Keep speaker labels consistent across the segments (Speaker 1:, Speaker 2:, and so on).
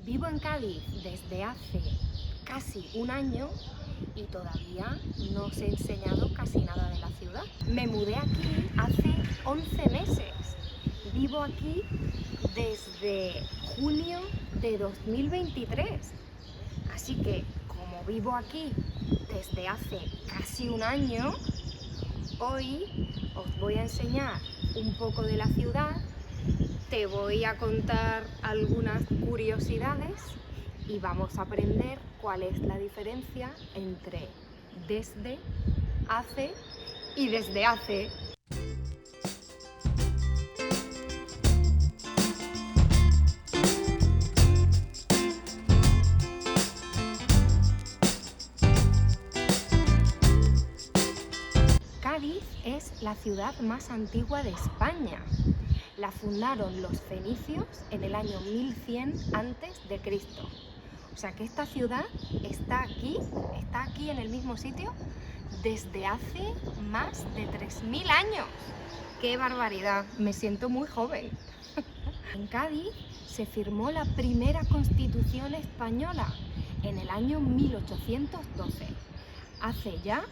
Speaker 1: Vivo en Cádiz desde hace casi un año y todavía no os he enseñado casi nada de la ciudad. Me mudé aquí hace 11 meses. Vivo aquí desde junio de 2023. Así que, como vivo aquí desde hace casi un año, hoy os voy a enseñar un poco de la ciudad, te voy a contar algunas curiosidades y vamos a aprender cuál es la diferencia entre desde, hace y desde hace. Cádiz es la ciudad más antigua de España. La fundaron los fenicios en el año 1100 a.C. O sea que esta ciudad está aquí en el mismo sitio desde hace más de 3000 años. ¡Qué barbaridad! Me siento muy joven. En Cádiz se firmó la primera Constitución española en el año 1812. Hace ya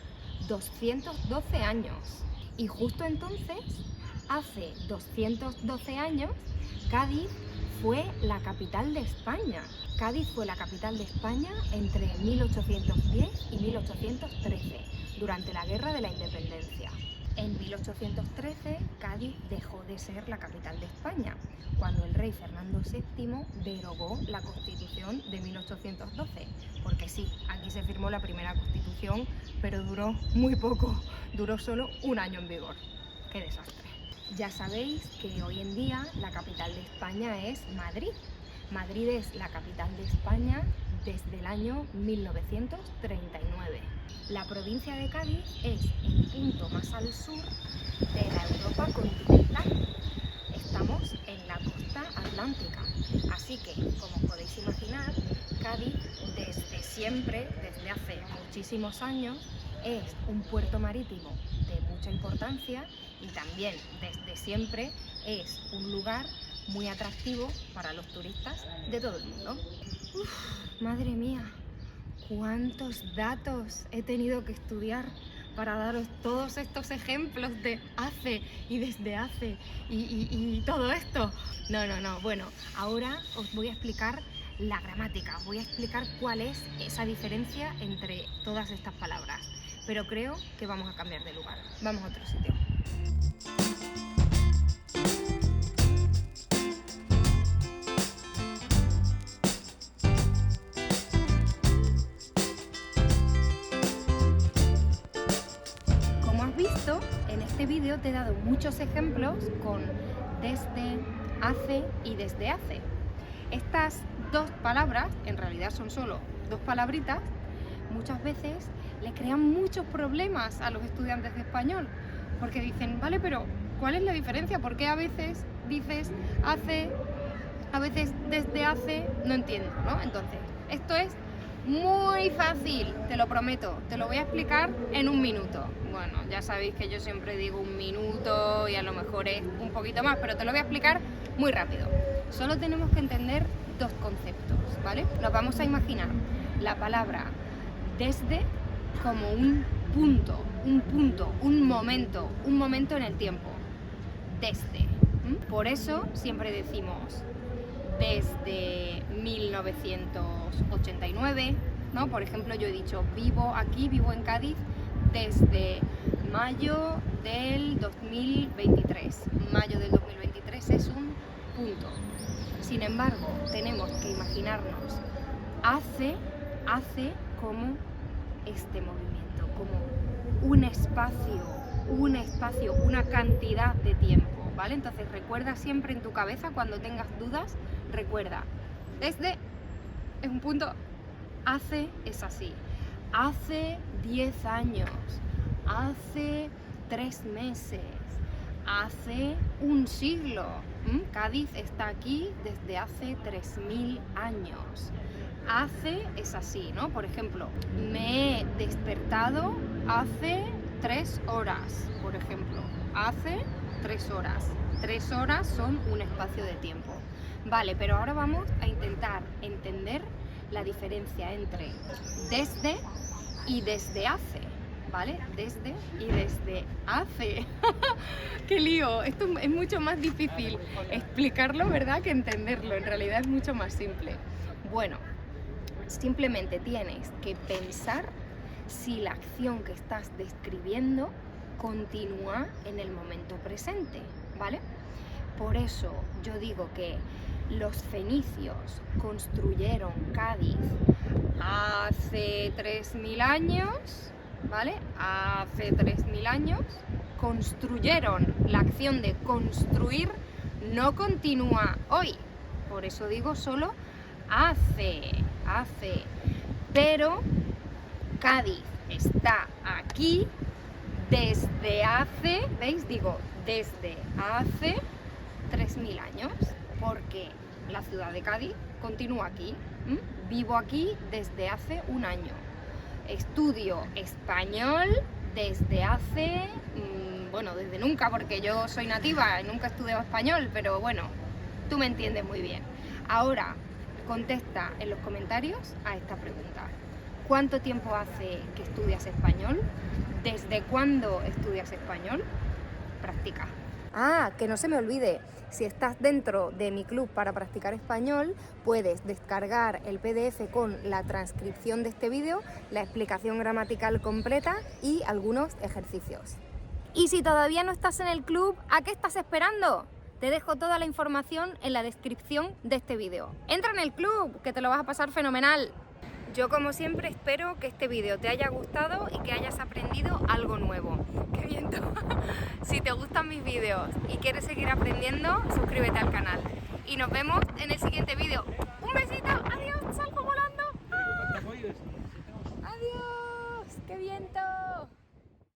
Speaker 1: 212 años. Y justo entonces, hace 212 años, Cádiz fue la capital de España. Cádiz fue la capital de España entre 1810 y 1813, durante la Guerra de la Independencia. En 1813, Cádiz dejó de ser la capital de España, cuando el rey Fernando VII derogó la Constitución de 1812. Porque sí, aquí se firmó la primera Constitución, pero duró muy poco, duró solo un año en vigor. ¡Qué desastre! Ya sabéis que hoy en día la capital de España es Madrid. Madrid es la capital de España desde el año 1939. La provincia de Cádiz es el punto más al sur de la Europa continental. Estamos en la costa atlántica, así que, como podéis imaginar, Cádiz desde siempre, desde hace muchísimos años, es un puerto marítimo de mucha importancia y también desde siempre es un lugar muy atractivo para los turistas de todo el mundo. Madre mía, cuántos datos he tenido que estudiar para daros todos estos ejemplos de hace y desde hace y todo esto. No, bueno, ahora os voy a explicar la gramática, os voy a explicar cuál es esa diferencia entre todas estas palabras, pero creo que vamos a cambiar de lugar, vamos a otro sitio. En este vídeo te he dado muchos ejemplos con desde, hace y desde hace. Estas dos palabras, en realidad son solo dos palabritas, muchas veces le crean muchos problemas a los estudiantes de español, porque dicen, vale, pero ¿cuál es la diferencia? ¿Por qué a veces dices hace, a veces desde hace? No entiendo, ¿no? Entonces, esto es muy fácil, te lo prometo, te lo voy a explicar en un minuto. Bueno, ya sabéis que yo siempre digo un minuto y a lo mejor es un poquito más, pero te lo voy a explicar muy rápido. Solo tenemos que entender dos conceptos, ¿vale? Nos vamos a imaginar la palabra desde como un punto, un momento en el tiempo. Desde. Por eso siempre decimos desde 1989, ¿no? Por ejemplo, yo he dicho vivo aquí, vivo en Cádiz desde mayo del 2023. Mayo del 2023 es un punto. Sin embargo, tenemos que imaginarnos hace como este movimiento, como un espacio, una cantidad de tiempo, ¿vale? Entonces recuerda siempre en tu cabeza, cuando tengas dudas, recuerda, desde es un punto, hace es así, hace 10 años, hace 3 meses, hace un siglo. Cádiz está aquí desde hace 3000 años. Hace es así, ¿no? Por ejemplo, me he despertado hace 3 horas, por ejemplo, hace 3 horas. 3 horas son un espacio de tiempo. Vale, pero ahora vamos a intentar entender la diferencia entre desde y desde hace, ¿vale? Desde y desde hace. ¡Qué lío! Esto es mucho más difícil explicarlo, ¿verdad?, que entenderlo. En realidad es mucho más simple. Bueno, simplemente tienes que pensar si la acción que estás describiendo continúa en el momento presente, ¿vale? Por eso yo digo que los fenicios construyeron Cádiz hace 3000 años, ¿vale? Hace 3000 años construyeron. La acción de construir no continúa hoy. Por eso digo solo hace. Pero Cádiz está aquí desde hace, ¿veis? Digo, desde hace 3000 años, porque la ciudad de Cádiz continúa aquí. Vivo aquí desde hace un año. Estudio español desde hace, bueno, desde nunca, porque yo soy nativa y nunca he estudiado español, pero bueno, tú me entiendes muy bien. Ahora, contesta en los comentarios a esta pregunta. ¿Cuánto tiempo hace que estudias español? ¿Desde cuándo estudias español? Practica. Ah, que no se me olvide, si estás dentro de mi club para practicar español, puedes descargar el PDF con la transcripción de este vídeo, la explicación gramatical completa y algunos ejercicios. Y si todavía no estás en el club, ¿a qué estás esperando? Te dejo toda la información en la descripción de este vídeo. Entra en el club, que te lo vas a pasar fenomenal. Yo, como siempre, espero que este vídeo te haya gustado y que hayas aprendido algo nuevo. ¡Qué viento! Si te gustan mis vídeos y quieres seguir aprendiendo, suscríbete al canal. Y nos vemos en el siguiente vídeo. ¡Un besito! ¡Adiós! ¡Salgo volando! ¡Ah! ¡Adiós! ¡Qué viento!